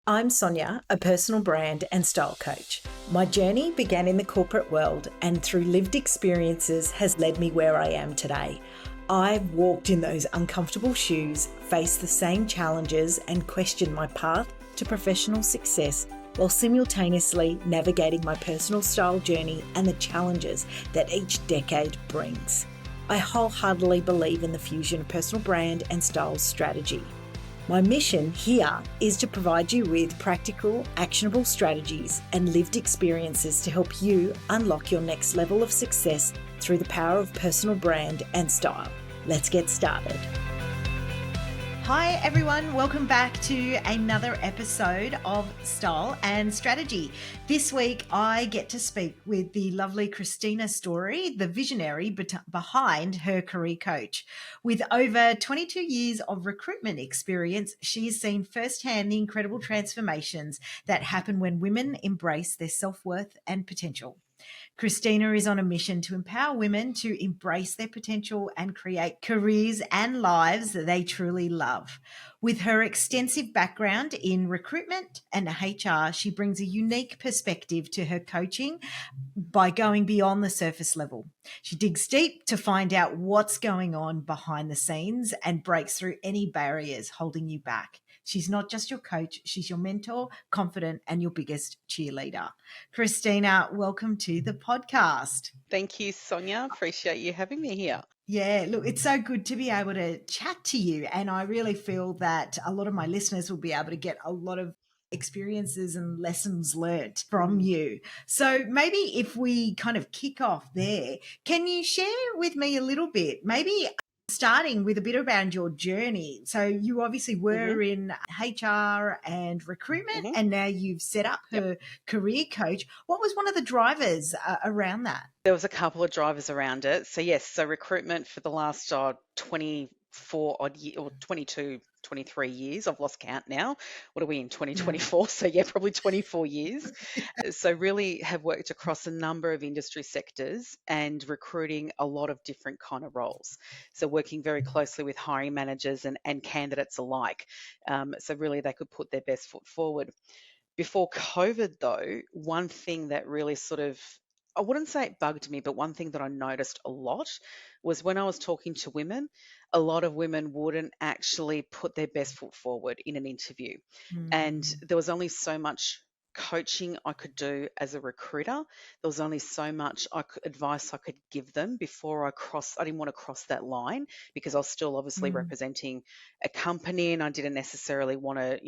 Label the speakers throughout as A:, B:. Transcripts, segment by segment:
A: I'm Sonya, a personal brand and style coach. My journey began in the corporate world and through lived experiences has led me where I am today. I've walked in those uncomfortable shoes, faced the same challenges and questioned my path to professional success while simultaneously navigating my personal style journey and the challenges that each decade brings. I wholeheartedly believe in the fusion of personal brand and style strategy. My mission here is to provide you with practical, actionable strategies and lived experiences to help you unlock your next level of success through the power of personal brand and style. Let's get started. Hi everyone, welcome back to another episode of Style and Strategy. This week I get to speak with the lovely Christina Storey, the visionary behind her career coach. With over 22 years of recruitment experience, she has seen firsthand the incredible transformations that happen when women embrace their self-worth and potential. Christina is on a mission to empower women to embrace their potential and create careers and lives that they truly love. With her extensive background in recruitment and HR, she brings a unique perspective to her coaching by going beyond the surface level. She digs deep to find out what's going on behind the scenes and breaks through any barriers holding you back. She's not just your coach, she's your mentor, confidant, and your biggest cheerleader. Christina, welcome to the podcast.
B: Thank you, Sonya. Appreciate you having me here.
A: Yeah, look, it's so good to be able to chat to you. And I really feel that a lot of my listeners will be able to get a lot of experiences and lessons learnt from you. So maybe if we kind of kick off there, can you share with me a little bit, maybe starting with a bit around your journey? So you obviously were in HR and recruitment, and now you've set up her career coach. What was one of the drivers around that?
B: There was a couple of drivers around it. So yes, so recruitment for the last 24 odd years or 22, 23 years. I've lost count now. What are we in 2024? So yeah, probably 24 years. So really have worked across a number of industry sectors and recruiting a lot of different kind of roles. So working very closely with hiring managers and candidates alike. So really they could put their best foot forward. Before COVID, though, one thing that really I wouldn't say it bugged me, but one thing that I noticed a lot was when I was talking to women, a lot of women wouldn't actually put their best foot forward in an interview. And there was only so much coaching I could do as a recruiter. There was only so much advice I could give them before I didn't want to cross that line because I was still obviously representing a company and I didn't necessarily want to,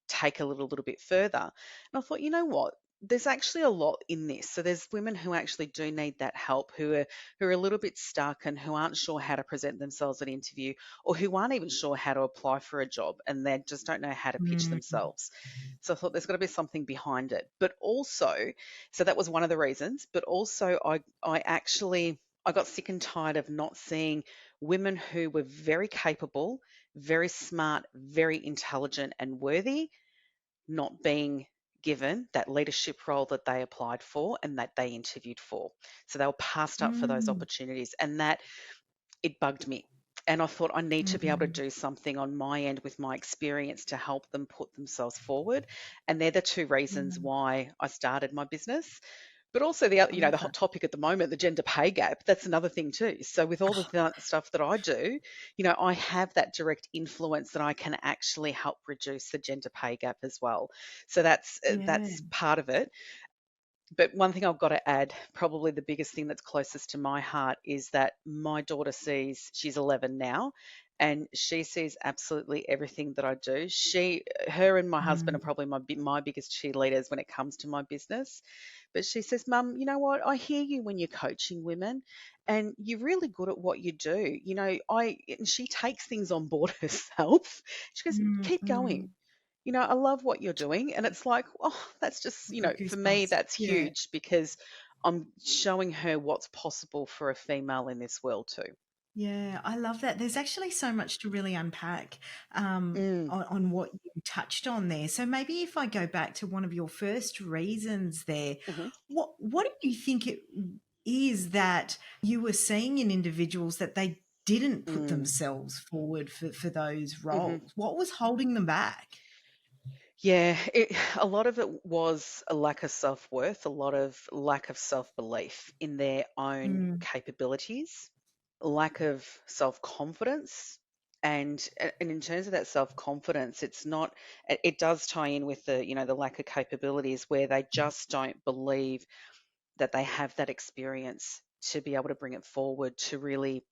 B: take a little bit further. And I thought, you know what? There's actually a lot in this. So there's women who actually do need that help, who are a little bit stuck and who aren't sure how to present themselves at interview, or who aren't even sure how to apply for a job and they just don't know how to pitch themselves. So I thought there's got to be something behind it. But also, so that was one of the reasons, but also I got sick and tired of not seeing women who were very capable, very smart, very intelligent and worthy not being given that leadership role that they applied for and that they interviewed for. So they were passed up for those opportunities, and that it bugged me. And I thought I need to be able to do something on my end with my experience to help them put themselves forward. And they're the two reasons why I started my business. But also the hot topic at the moment, the gender pay gap, that's another thing too. So with all the stuff that I do, I have that direct influence that I can actually help reduce the gender pay gap as well. So that's part of it. But one thing I've got to add, probably the biggest thing that's closest to my heart is that my daughter she's 11 now, and she sees absolutely everything that I do. Her and my husband are probably my biggest cheerleaders when it comes to my business. But she says, Mum, you know what? I hear you when you're coaching women and you're really good at what you do. And she takes things on board herself. She goes, keep going. I love what you're doing. And it's like, oh, that's just, for me, that's huge because I'm showing her what's possible for a female in this world too.
A: Yeah, I love that. There's actually so much to really unpack on what you touched on there. So maybe if I go back to one of your first reasons there, what do you think it is that you were seeing in individuals that they didn't put themselves forward for those roles? What was holding them back?
B: Yeah, a lot of it was a lack of self-worth, a lot of lack of self-belief in their own
A: Mm,
B: capabilities, lack of self-confidence. And in terms of that self-confidence, it's not, it does tie in with the, the lack of capabilities where they just don't believe that they have that experience to be able to bring it forward to really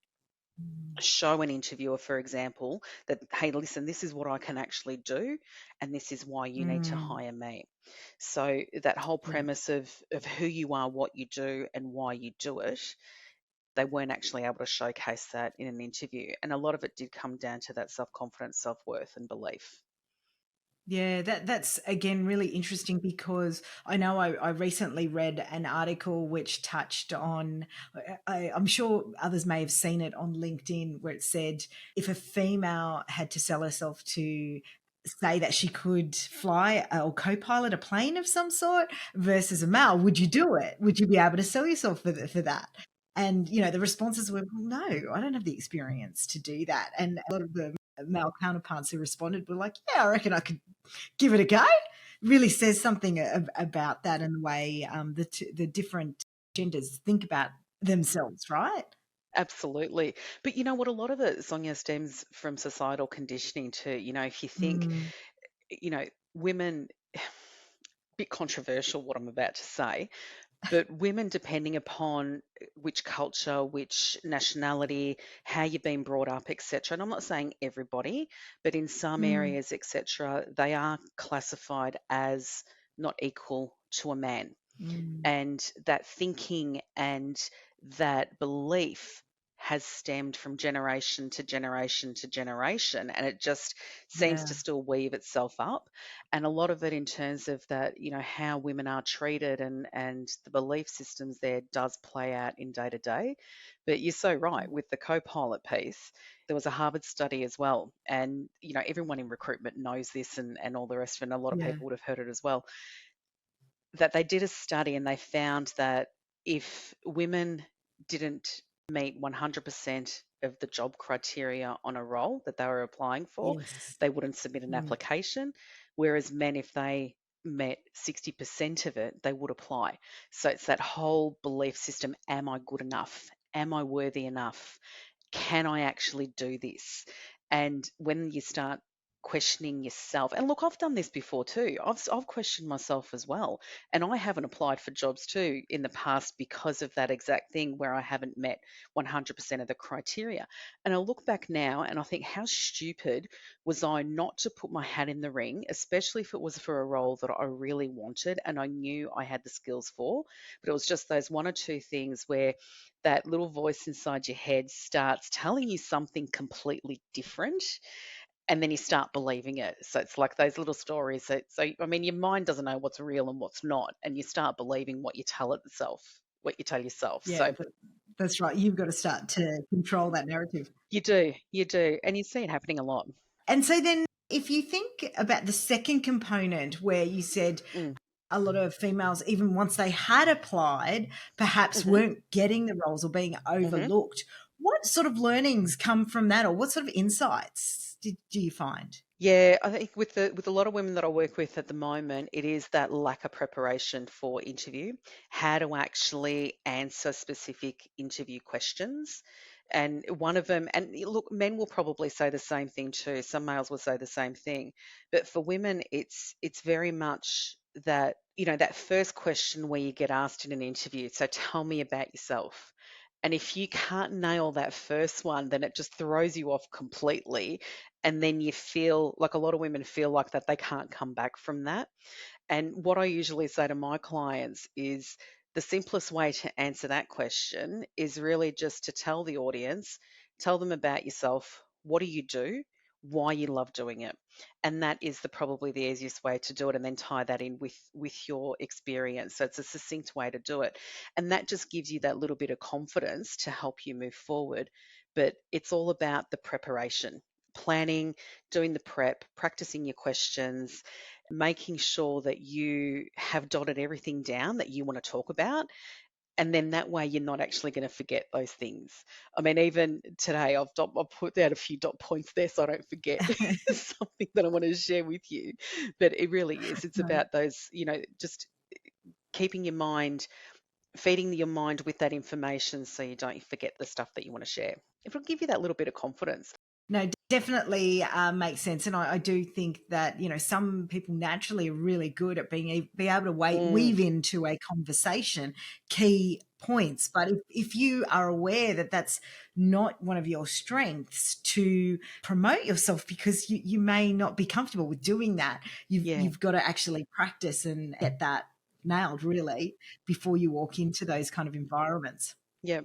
A: mm,
B: show an interviewer, for example, that, hey, listen, this is what I can actually do, and this is why you need to
A: mm,
B: hire me. So that whole
A: yeah.
B: premise of who you are, what you do, and why you do it, they weren't actually able to showcase that in an interview. And a lot of it did come down to that self confidence, self worth, and belief.
A: Yeah, that's again really interesting because I know I recently read an article which touched on, I'm sure others may have seen it on LinkedIn, where it said if a female had to sell herself to say that she could fly or co-pilot a plane of some sort versus a male, would you do it? Would you be able to sell yourself for that? And the responses were, "Well, no, I don't have the experience to do that." And a lot of the male counterparts who responded were like, "Yeah, I reckon I could give it a go." Really says something about that and the way the different genders think about themselves, right?
B: Absolutely. But you know what? A lot of it, Sonia, stems from societal conditioning too. If you think,
A: Mm,
B: you know, women, bit controversial what I'm about to say, but women, depending upon which culture, which nationality, how you've been brought up, etc. And I'm not saying everybody, but in some
A: mm,
B: areas, etc., they are classified as not equal to a man.
A: mm,
B: And that thinking and that belief has stemmed from generation to generation to generation, and it just seems to
A: yeah,
B: still weave itself up. And a lot of it in terms of that, how women are treated, and the belief systems there does play out in day to day. But you're so right with the co-pilot piece. There was a Harvard study as well, and everyone in recruitment knows this, and all the rest of it, and a lot of
A: yeah,
B: people would have heard it as well, that they did a study and they found that if women didn't meet 100% of the job criteria on a role that they were applying for,
A: yes,
B: they wouldn't submit an
A: mm,
B: application. Whereas men, if they met 60% of it, they would apply. So it's that whole belief system: am I good enough? Am I worthy enough? Can I actually do this? And when you start questioning yourself, and look, I've done this before too. I've questioned myself as well, and I haven't applied for jobs too in the past because of that exact thing where I haven't met 100% of the criteria. And I look back now and I think, how stupid was I not to put my hat in the ring, especially if it was for a role that I really wanted and I knew I had the skills for. But it was just those one or two things where that little voice inside your head starts telling you something completely different, and then you start believing it. So it's like those little stories. So I mean, your mind doesn't know what's real and what's not, and you start believing what you tell itself, what you tell yourself.
A: yeah.
B: So
A: That's right. You've got to start to control that narrative.
B: you do, and you see it happening a lot.
A: And so then, if you think about the second component where you said
B: Mm,
A: a lot of females, even once they had applied, perhaps
B: hmm
A: weren't getting the roles or being
B: hmm
A: overlooked. What sort of learnings come from that, or what sort of insights do you find?
B: Yeah, I think with a lot of women that I work with at the moment, it is that lack of preparation for interview, how to actually answer specific interview questions. And one of them, and look, men will probably say the same thing too. Some males will say the same thing, but for women, it's very much that, that first question where you get asked in an interview. So tell me about yourself. And if you can't nail that first one, then it just throws you off completely, and then you feel like, a lot of women feel like that they can't come back from that. And what I usually say to my clients is, the simplest way to answer that question is really just to tell the audience, tell them about yourself, what do you do, why you love doing it. And that is probably the easiest way to do it, and then tie that in with your experience. So it's a succinct way to do it. And that just gives you that little bit of confidence to help you move forward. But it's all about the preparation, planning, doing the prep, practicing your questions, making sure that you have dotted everything down that you want to talk about, And then that way you're not actually going to forget those things. I mean, even today I've put out a few dot points there so I don't forget something that I want to share with you. But it really is. It's
A: No.
B: about those, just keeping your mind, feeding your mind with that information so you don't forget the stuff that you want to share. It'll give you that little bit of confidence.
A: No, definitely makes sense, and I do think that some people naturally are really good at be able to
B: Mm,
A: weave into a conversation key points. But if you are aware that that's not one of your strengths, to promote yourself because you may not be comfortable with doing that,
B: yeah,
A: you've got to actually practice and get that nailed really before you walk into those kind of environments.
B: yeah.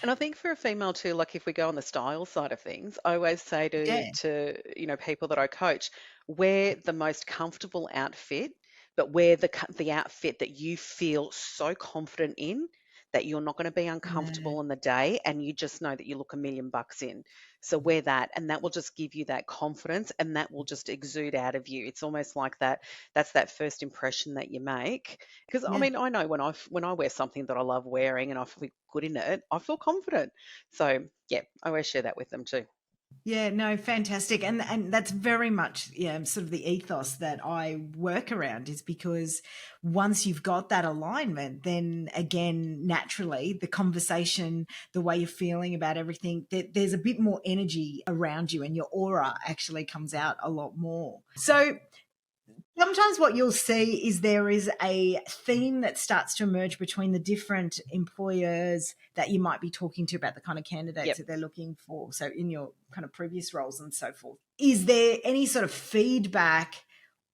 B: And I think for a female too, like if we go on the style side of things, I always say
A: Yeah.
B: to people that I coach, wear the most comfortable outfit, but wear the outfit that you feel so confident in that you're not going to be
A: Yeah.
B: uncomfortable on the day, and you just know that you look $1,000,000 in. So wear that, and that will just give you that confidence, and that will just exude out of you. It's almost like that. That's that first impression that you make. Because I
A: Yeah.
B: mean, I know when I wear something that I love wearing and I feel good in it, I feel confident. So yeah, I always share that with them too.
A: Yeah, no, fantastic. And that's very much sort of the ethos that I work around, is because once you've got that alignment, then again, naturally, the conversation, the way you're feeling about everything, there's a bit more energy around you and your aura actually comes out a lot more. So sometimes what you'll see is there is a theme that starts to emerge between the different employers that you might be talking to about the kind of candidates
B: Yep.
A: that they're looking for. So, in your kind of previous roles and so forth, is there any sort of feedback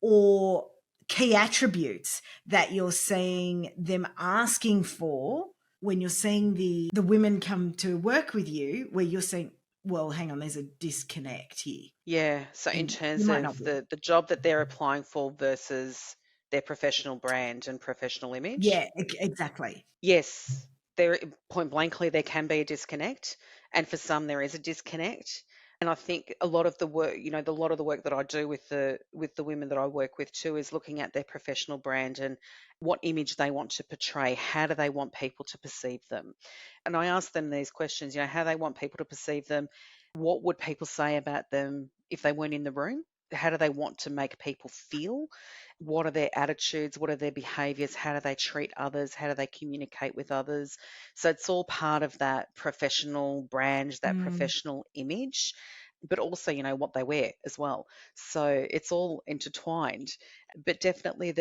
A: or key attributes that you're seeing them asking for when you're seeing the women come to work with you, where you're saying, well, hang on, there's a disconnect here?
B: Yeah. So in
A: And you
B: terms
A: might
B: of
A: not be.
B: the job that they're applying for versus their professional brand and professional image,
A: Yeah, exactly.
B: yes, there point blankly there can be a disconnect, and for some there is a disconnect. And I think a lot of the work, a lot of the work that I do with the women that I work with too is looking at their professional brand and what image they want to portray. How do they want people to perceive them? And I ask them these questions, how they want people to perceive them. What would people say about them if they weren't in the room? How do they want to make people feel? What are their attitudes? What are their behaviors? How do they treat others? How do they communicate with others? So it's all part of that professional brand, that
A: Mm.
B: professional image, but also, what they wear as well. So it's all intertwined. But definitely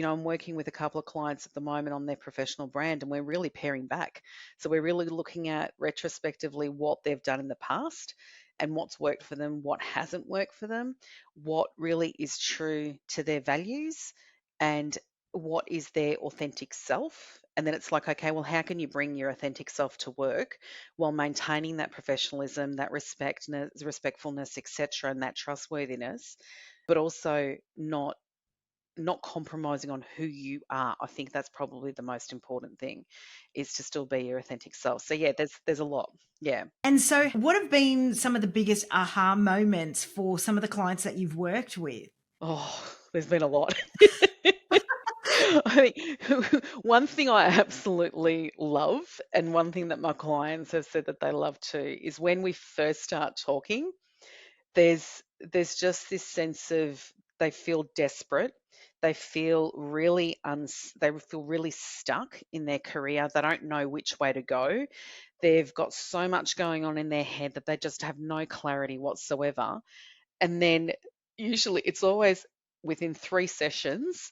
B: I'm working with a couple of clients at the moment on their professional brand, and we're really paring back. So we're really looking at retrospectively what they've done in the past and what's worked for them, what hasn't worked for them, what really is true to their values, and what is their authentic self. And then it's like, okay, well, how can you bring your authentic self to work while maintaining that professionalism, that respectfulness, etc., and that trustworthiness, but also not compromising on who you are. I think that's probably the most important thing, is to still be your authentic self. So yeah, there's a lot. Yeah.
A: And so, what have been some of the biggest aha moments for some of the clients that you've worked with?
B: Oh, there's been a lot. I think one thing I absolutely love, and one thing that my clients have said that they love too, is when we first start talking, there's just this sense of they feel desperate. They feel they feel really stuck in their career. They don't know which way to go. They've got so much going on in their head that they just have no clarity whatsoever. And then usually it's always within 3 sessions,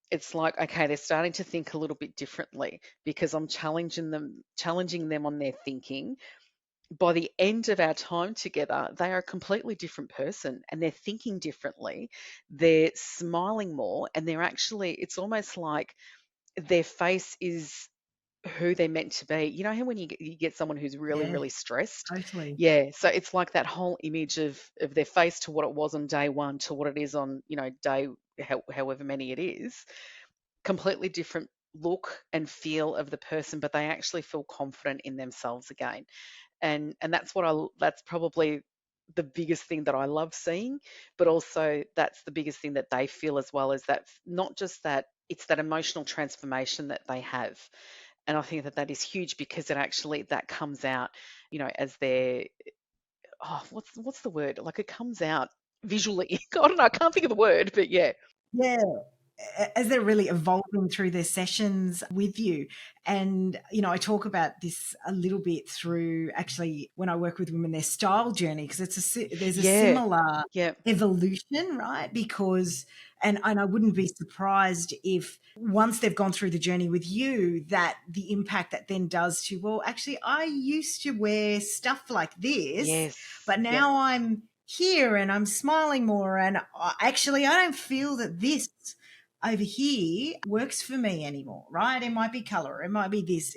B: it's like, okay, they're starting to think a little bit differently because I'm challenging them on their thinking. By the end of our time together, they are a completely different person and they're thinking differently. They're smiling more, and it's almost like their face is who they're meant to be. You know how when you get someone who's really,
A: Yeah,
B: really stressed?
A: totally.
B: Yeah. So it's like that whole image of their face to what it was on day one to what it is on, day however many it is. Completely different look and feel of the person, but they actually feel confident in themselves again. And that's probably the biggest thing that I love seeing, but also that's the biggest thing that they feel as well, is that not just that, it's that emotional transformation that they have. And I think that that is huge because it actually that comes out, as their what's the word? Like it comes out visually. I don't know, I can't think of the word, but yeah.
A: Yeah. As they're really evolving through their sessions with you. And, I talk about this a little bit through actually when I work with women, their style journey, because there's a
B: Yeah.
A: similar
B: Yeah.
A: evolution, right? Because, and I wouldn't be surprised if once they've gone through the journey with you, that the impact that then does to, well, actually, I used to wear stuff like this,
B: Yes.
A: but
B: Yep.
A: now I'm here and I'm smiling more. And actually, I don't feel that this over here works for me anymore, right? It might be color, it might be this,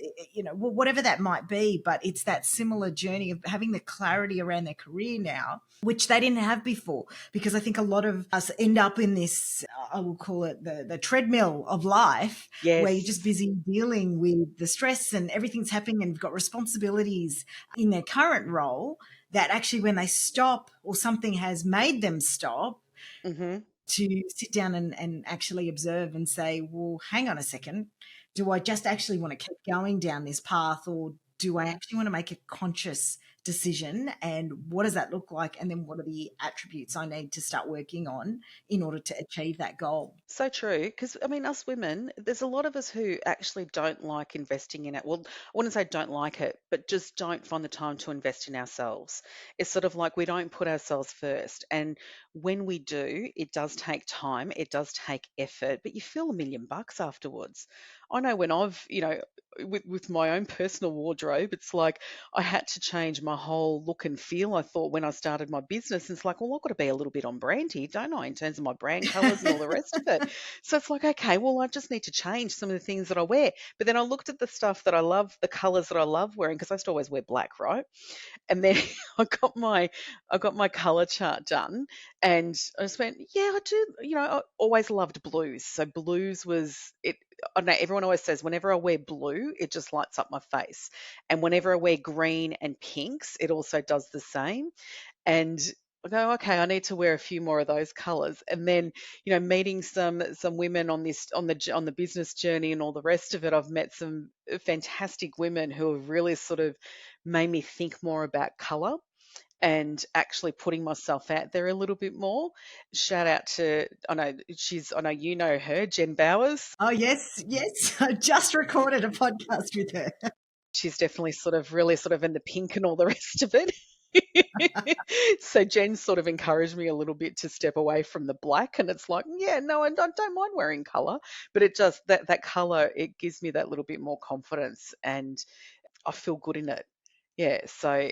A: whatever that might be, but it's that similar journey of having the clarity around their career now, which they didn't have before. Because I think a lot of us end up in this, I will call it the treadmill of life, where you're just
B: Yes.
A: busy dealing with the stress and everything's happening and you've got responsibilities in their current role, that actually when they stop or something has made them stop,
B: Mhm.
A: to sit down and actually observe and say, well, hang on a second. Do I just actually want to keep going down this path, or do I actually want to make a conscious decision? And what does that look like? And then what are the attributes I need to start working on in order to achieve that goal?
B: So true. Because, I mean, us women, there's a lot of us who actually don't like investing in it. Well, I wouldn't say don't like it, but just don't find the time to invest in ourselves. It's sort of like we don't put ourselves first. And when we do, it does take time, it does take effort, but you feel $1,000,000 afterwards. I know when with my own personal wardrobe, it's like I had to change my whole look and feel. I thought when I started my business, it's like, well, I've got to be a little bit on brand here, don't I, in terms of my brand colors and all the rest of it. So it's like, okay, well, I just need to change some of the things that I wear. But then I looked at the stuff that I love, the colors that I love wearing, because I used to always wear black, right? And then I got my color chart done, and I just went, yeah, I do. I always loved blues. So blues was it. I don't know, everyone always says whenever I wear blue, it just lights up my face, and whenever I wear green and pinks, it also does the same. And I go, okay, I need to wear a few more of those colors. And then, meeting some women on the business journey and all the rest of it, I've met some fantastic women who have really sort of made me think more about color and actually putting myself out there a little bit more. Shout out to I know you know her, Jen Bowers.
A: Oh, yes, yes. I just recorded a podcast with her.
B: She's definitely sort of really sort of in the pink and all the rest of it. So Jen sort of encouraged me a little bit to step away from the black, and it's like, yeah, no, I don't mind wearing color, but it just that color, it gives me that little bit more confidence, and I feel good in it. Yeah, so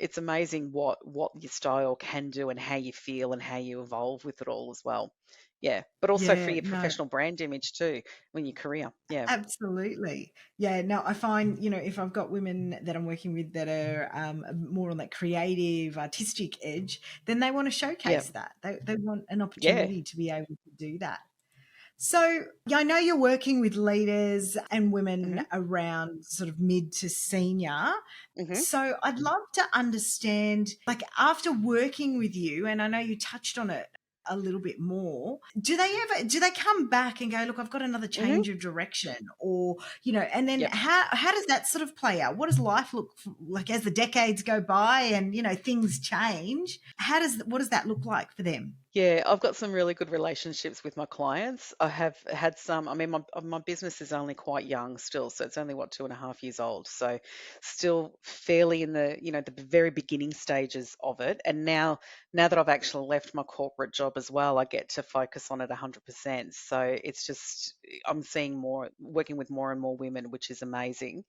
B: it's amazing what your style can do and how you feel and how you evolve with it all as well. Yeah, but also for
A: Yeah,
B: your
A: no,
B: professional brand image too, when your career. Yeah,
A: absolutely. Yeah, no, I find, if I've got women that I'm working with that are more on that creative, artistic edge, then they want to
B: yeah,
A: showcase that. They want an
B: yeah.
A: opportunity to be able to do that. So, yeah, I know you're working with leaders and women
B: Hmm.
A: around sort of mid to senior.
B: Hmm.
A: So, I'd love to understand, like, after working with you, and I know you touched on it a little bit more, do they come back and go, look, I've got another
B: Hmm.
A: change of direction? Or, and then
B: Yep.
A: how does that sort of play out? What does life look like as the decades go by and, things change? What does that look like for them?
B: Yeah, I've got some really good relationships with my clients. I have had some, I mean, my business is only quite young still, so it's only what 2.5 years old. So still fairly in the very beginning stages of it. And now that I've actually left my corporate job as well, I get to focus on it 100%. So it's just, I'm seeing working with more and more women, which is amazing.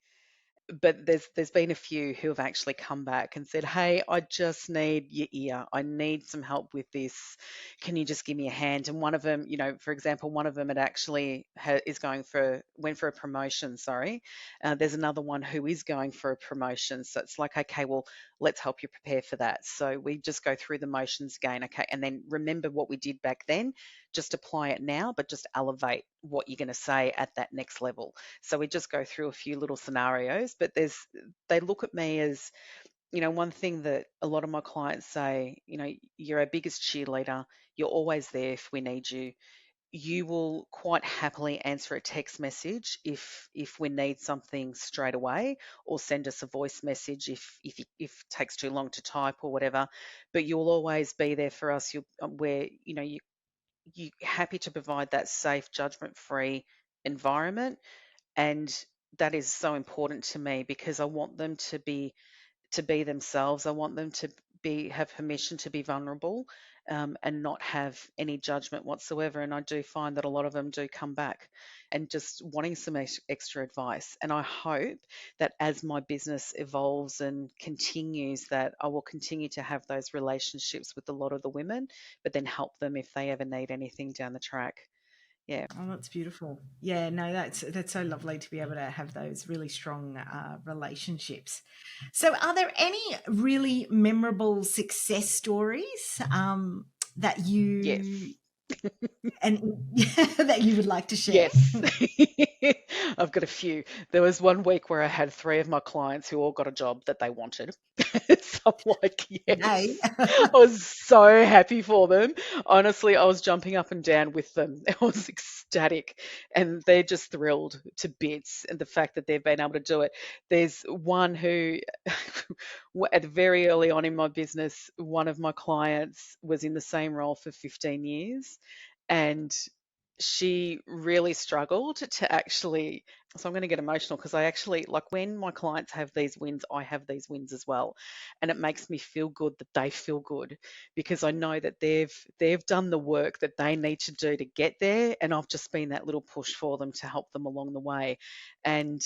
B: But there's been a few who have actually come back and said, "Hey, I just need your ear. I need some help with this. Can you just give me a hand?" And one of them, for example, one of them had actually is went for a promotion. Sorry, there's another one who is going for a promotion. So it's like, okay, well, let's help you prepare for that. So we just go through the motions again, okay, and then remember what we did back then. Just apply it now, but just elevate what you're going to say at that next level. So we just go through a few little scenarios, but they look at me as, one thing that a lot of my clients say, you're our biggest cheerleader. You're always there if we need you. you will quite happily answer a text message if we need something straight away, or send us a voice message if it takes too long to type or whatever. But you'll always be there for us. Where you happy to provide that safe, judgment-free environment, and that is so important to me because I want them to be themselves. I want them to have permission to be vulnerable, and not have any judgment whatsoever. And I do find that a lot of them do come back and just wanting some extra advice. And I hope that as my business evolves and continues, that I will continue to have those relationships with a lot of the women, but then help them if they ever need anything down the track. Yeah.
A: Oh, that's beautiful. Yeah, no, that's so lovely to be able to have those really strong relationships. So, are there any really memorable success stories that
B: Yes.
A: you and that you would like to share?
B: Yes. I've got a few. There was one week where I had three of my clients who all got a job that they wanted. So I'm like,
A: Hey.
B: yes. I was so happy for them. Honestly, I was jumping up and down with them. I was ecstatic. And they're just thrilled to bits, and the fact that they've been able to do it. There's one who, at very early on in my business, one of my clients was in the same role for 15 years. And she really struggled to actually, so I'm going to get emotional because I actually, like, when my clients have these wins, I have these wins as well. And it makes me feel good that they feel good, because I know that they've done the work that they need to do to get there, and I've just been that little push for them to help them along the way. And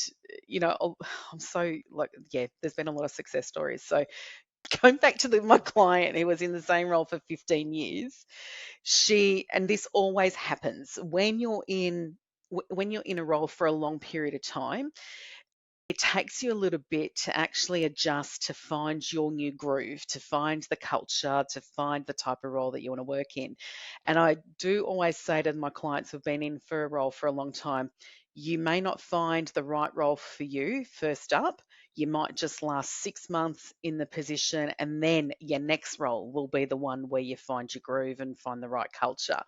B: I'm so, like, yeah, there's been a lot of success stories. So going back to my client who was in the same role for 15 years, and this always happens when you're in a role for a long period of time. It takes you a little bit to actually adjust, to find your new groove, to find the culture, to find the type of role that you want to work in. And I do always say to my clients who've been in for a role for a long time, you may not find the right role for you first up. You might just last 6 months in the position, and then your next role will be the one where you find your groove and find the right culture.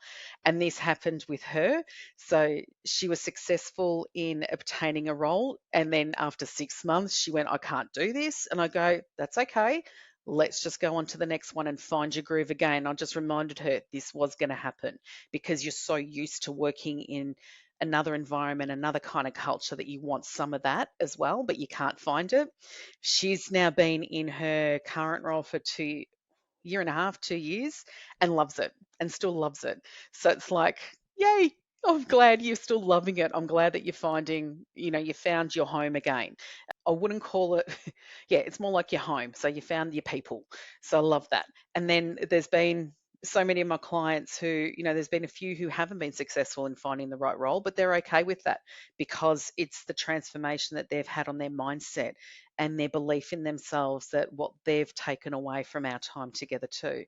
B: And this happened with her. So she was successful in obtaining a role. And then after 6 months, she went, I can't do this. And I go, that's okay. Let's just go on to the next one and find your groove again. I just reminded her this was going to happen because you're so used to working in another environment, another kind of culture, that you want some of that as well, but you can't find it. She's now been in her current role for 2.5 years, 2 years, and loves it, and still loves it. So it's like, yay, I'm glad you're still loving it. I'm glad that you're finding, you found your home again. I wouldn't call it, yeah, it's more like your home. So you found your people. So I love that. And then there's been so many of my clients who, there's been a few who haven't been successful in finding the right role, but they're okay with that because it's the transformation that they've had on their mindset and their belief in themselves, that what they've taken away from our time together too.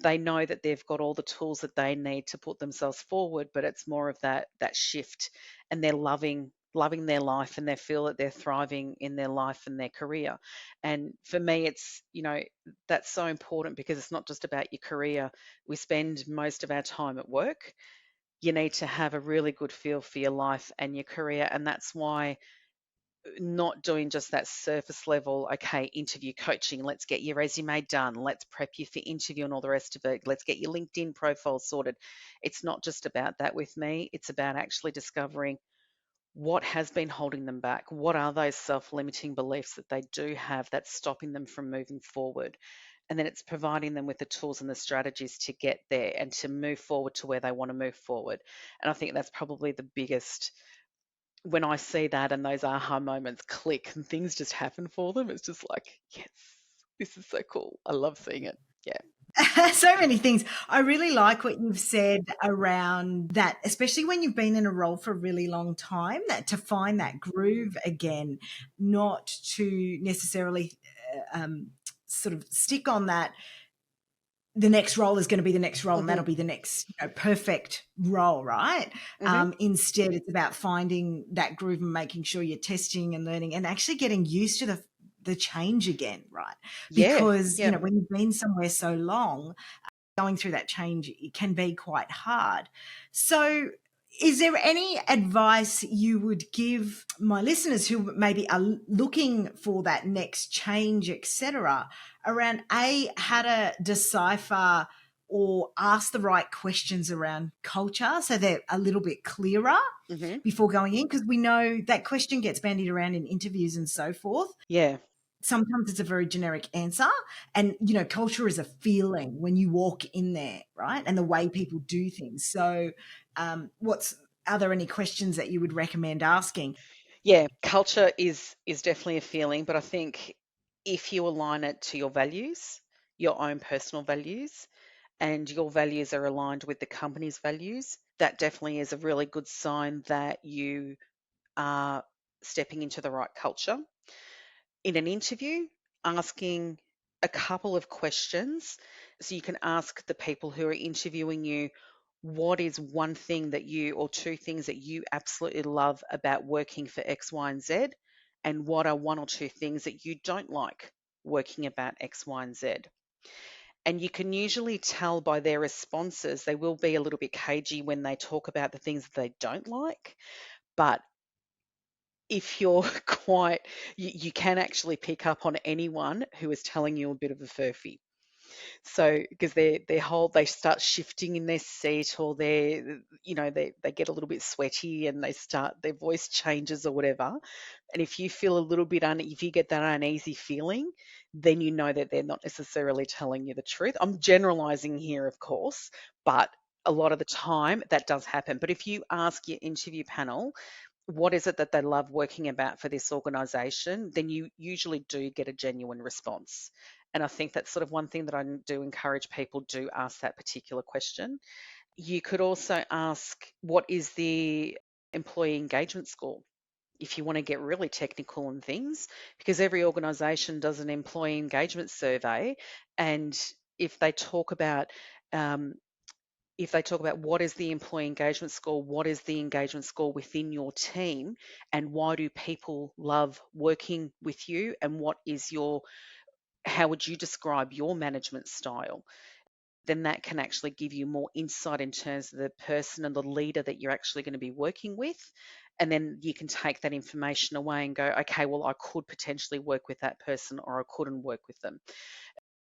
B: They know that they've got all the tools that they need to put themselves forward, but it's more of that shift, and they're loving their life, and they feel that they're thriving in their life and their career. And for me, it's, that's so important because it's not just about your career. We spend most of our time at work. You need to have a really good feel for your life and your career. And that's why not doing just that surface level, okay, interview coaching, let's get your resume done, let's prep you for interview and all the rest of it, let's get your LinkedIn profile sorted. It's not just about that with me. It's about actually discovering what has been holding them back. What are those self-limiting beliefs that they do have that's stopping them from moving forward? And then it's providing them with the tools and the strategies to get there and to move forward to where they want to move forward. And I think that's probably the biggest, when I see that and those aha moments click and things just happen for them, it's just like, yes, this is so cool. I love seeing it. Yeah.
A: So many things. I really like what you've said around that, especially when you've been in a role for a really long time, that to find that groove again, not to necessarily sort of stick on that. The next role is going to be the next role, and that'll be the next perfect role, right?
B: Mm-hmm.
A: Instead, it's about finding that groove and making sure you're testing and learning and actually getting used to the change again, right?
B: Yeah.
A: Because,
B: Yeah.
A: when you've been somewhere so long, going through that change, it can be quite hard. So is there any advice you would give my listeners who maybe are looking for that next change, etc., around how to decipher or ask the right questions around culture so they're a little bit clearer
B: Mm-hmm.
A: before going in? Because we know that question gets bandied around in interviews and so forth.
B: Yeah.
A: Sometimes it's a very generic answer, and culture is a feeling when you walk in there, right? And the way people do things. So are there any questions that you would recommend asking?
B: Yeah, culture is definitely a feeling, but I think if you align it to your values, your own personal values, and your values are aligned with the company's values, that definitely is a really good sign that you are stepping into the right culture. In an interview, asking a couple of questions. So you can ask the people who are interviewing you, what is one thing that you, or two things that you absolutely love about working for X, Y, and Z? And what are one or two things that you don't like working about X, Y, and Z? And you can usually tell by their responses, they will be a little bit cagey when they talk about the things that they don't like. But if you're you can actually pick up on anyone who is telling you a bit of a furphy. So because they start shifting in their seat, or they get a little bit sweaty and their voice changes or whatever. And if you feel a little bit if you get that uneasy feeling, then you know that they're not necessarily telling you the truth. I'm generalizing here, of course, but a lot of the time that does happen. But if you ask your interview panel, what is it that they love working about for this organization, then you usually do get a genuine response. And I think that's sort of one thing that I do encourage people do ask that particular question. You could also ask, what is the employee engagement score? If you want to get really technical on things, because every organization does an employee engagement survey. And if they talk about um, what is the employee engagement score, what is the engagement score within your team, and why do people love working with you, and how would you describe your management style? Then that can actually give you more insight in terms of the person and the leader that you're actually going to be working with. And then you can take that information away and go, okay, well, I could potentially work with that person, or I couldn't work with them.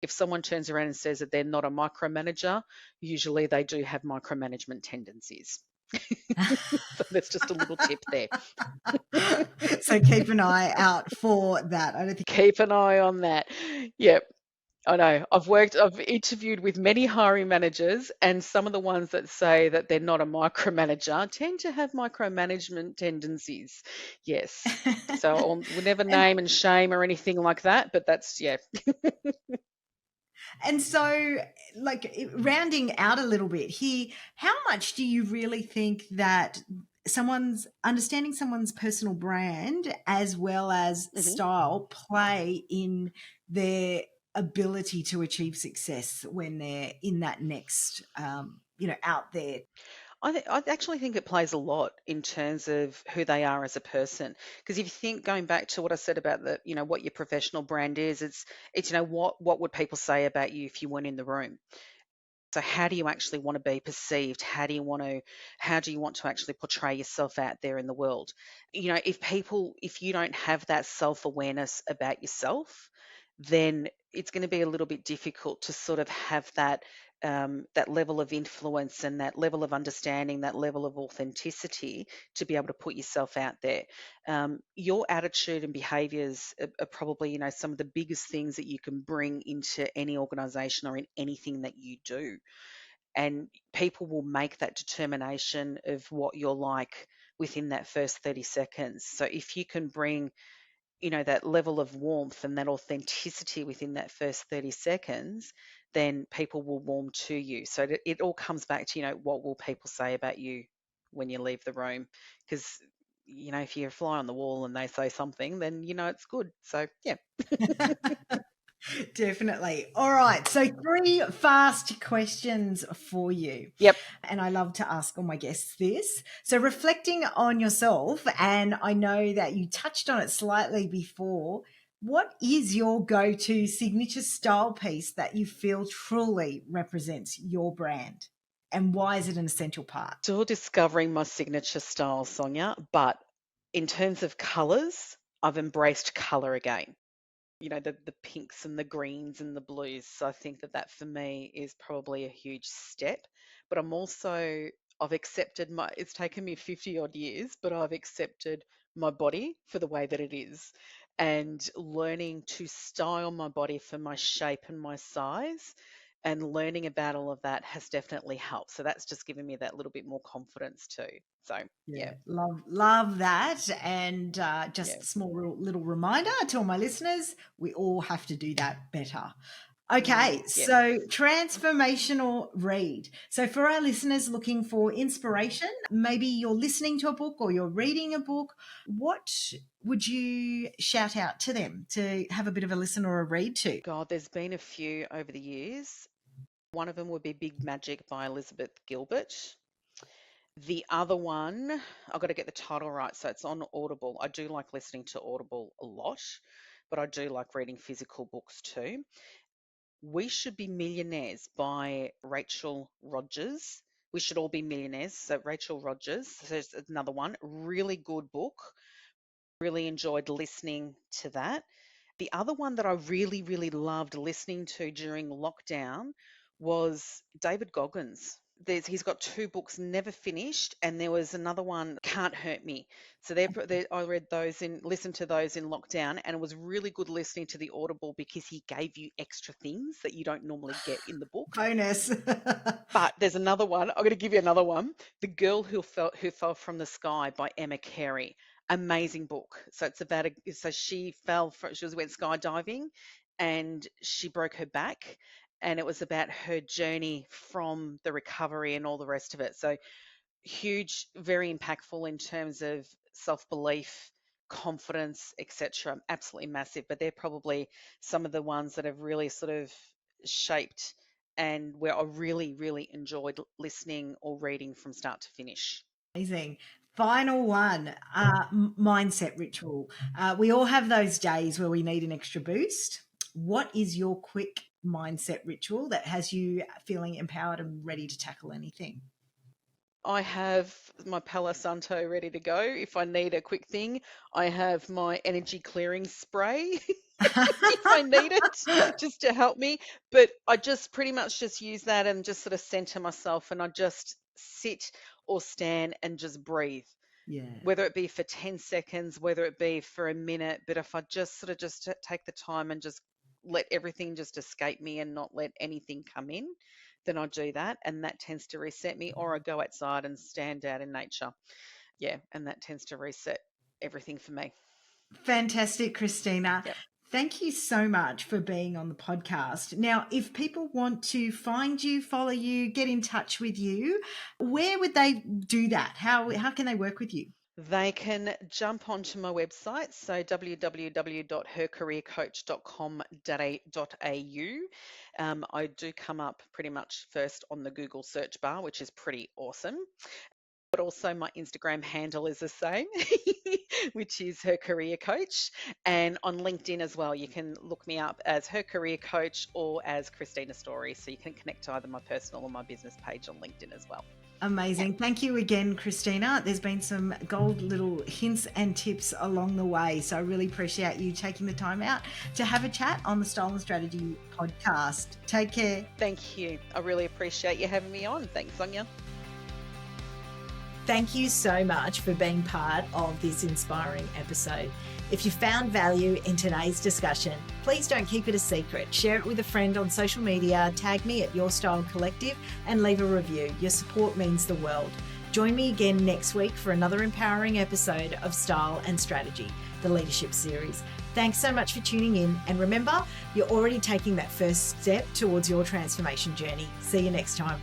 B: If someone turns around and says that they're not a micromanager, usually they do have micromanagement tendencies. So that's just a little tip there.
A: So keep an eye out for that. I don't think.
B: Keep an eye on that. Yep. I know. I've interviewed with many hiring managers, and some of the ones that say that they're not a micromanager tend to have micromanagement tendencies. Yes. So we'll never
A: and
B: name and shame or anything like that, but that's, yeah.
A: And so, rounding out a little bit here, how much do you really think that understanding someone's personal brand as well as
B: Mhm.
A: style play in their ability to achieve success when they're in that next, out there?
B: I actually think it plays a lot in terms of who they are as a person. Because if you think, going back to what I said about what your professional brand is, it's what would people say about you if you weren't in the room? So how do you actually want to be perceived? How do you want to actually portray yourself out there in the world? If you don't have that self-awareness about yourself, then it's going to be a little bit difficult to sort of have that level of influence and that level of understanding, that level of authenticity to be able to put yourself out there. Your attitude and behaviors are probably, some of the biggest things that you can bring into any organization or in anything that you do. And people will make that determination of what you're like within that first 30 seconds. So if you can bring that level of warmth and that authenticity within that first 30 seconds, then people will warm to you. So it all comes back to, what will people say about you when you leave the room? Because, if you're a fly on the wall and they say something, then it's good. So, yeah.
A: Definitely. All right. So, 3 fast questions for you.
B: Yep.
A: And I love to ask all my guests this. So, reflecting on yourself, and I know that you touched on it slightly before, What is your go-to signature style piece that you feel truly represents your brand? And why is it an essential part?
B: Still discovering my signature style, Sonya, but in terms of colours, I've embraced colour again. The pinks and the greens and the blues. So I think that that for me is probably a huge step. But I've accepted it's taken me 50 odd years, but I've accepted my body for the way that it is. And learning to style my body for my shape and my size and learning about all of that has definitely helped. So that's just given me that little bit more confidence too. So yeah,
A: Yeah, love that. And just
B: yeah,
A: a small little reminder to all my listeners, we all have to do that better. Okay,
B: yeah.
A: so transformational read. So for our listeners looking for inspiration, maybe you're listening to a book or you're reading a book, what would you shout out to them to have a bit of a listen or a read to?
B: God, there's been a few over the years. One of them would be Big Magic by Elizabeth Gilbert. The other one, I've got to get the title right, so it's on Audible. I do like listening to Audible a lot, but I do like reading physical books too. We Should Be Millionaires by Rachel Rodgers. We Should All Be Millionaires. So Rachel Rodgers. So there's another one. Really good book. Really enjoyed listening to that. The other one that I really, really loved listening to during lockdown was David Goggins. He's got two books, Never Finished, and there was another one, Can't Hurt Me. So I read listened to those in lockdown, and it was really good listening to the Audible because he gave you extra things that you don't normally get in the book.
A: Bonus.
B: But there's another one. I'm going to give you another one. The Girl Who Fell from the Sky by Emma Carey. Amazing book. So it's about she went skydiving and she broke her back, and it was about her journey from the recovery and all the rest of it. So huge, very impactful in terms of self-belief, confidence, etc. Absolutely massive. But they're probably some of the ones that have really sort of shaped and where I really, really enjoyed listening or reading from start to finish.
A: Amazing. Final one, mindset ritual. We all have those days where we need an extra boost. What is your quick mindset ritual that has you feeling empowered and ready to tackle anything?
B: I have my Palo Santo ready to go. If I need a quick thing, I have my energy clearing spray if I need it just to help me. But I just pretty much just use that and just sort of center myself, and I just sit or stand and just breathe,
A: Yeah.
B: whether it be for 10 seconds, whether it be for a minute. But if I just sort of take the time and just let everything just escape me and not let anything come in, then I do that, and that tends to reset me. Or I go outside and stand out in nature. Yeah, and that tends to reset everything for me.
A: Fantastic, Christina.
B: Yep.
A: Thank you so much for being on the podcast. Now, if people want to find you, follow you, get in touch with you, where would they do that? How can they work with you?
B: They can jump onto my website, so www.hercareercoach.com.au. I do come up pretty much first on the Google search bar, which is pretty awesome. But also my Instagram handle is the same, which is Her Career Coach. And on LinkedIn as well, you can look me up as Her Career Coach or as Christina Storey. So you can connect to either my personal or my business page on LinkedIn as well.
A: Amazing. Thank you again, Christina. There's been some gold little hints and tips along the way. So I really appreciate you taking the time out to have a chat on the Style and Strategy podcast. Take care.
B: Thank you. I really appreciate you having me on. Thanks, Sonya.
A: Thank you so much for being part of this inspiring episode. If you found value in today's discussion, please don't keep it a secret. Share it with a friend on social media, tag me at Your Style Collective, and leave a review. Your support means the world. Join me again next week for another empowering episode of Style and Strategy, the Leadership Series. Thanks so much for tuning in. And remember, you're already taking that first step towards your transformation journey. See you next time.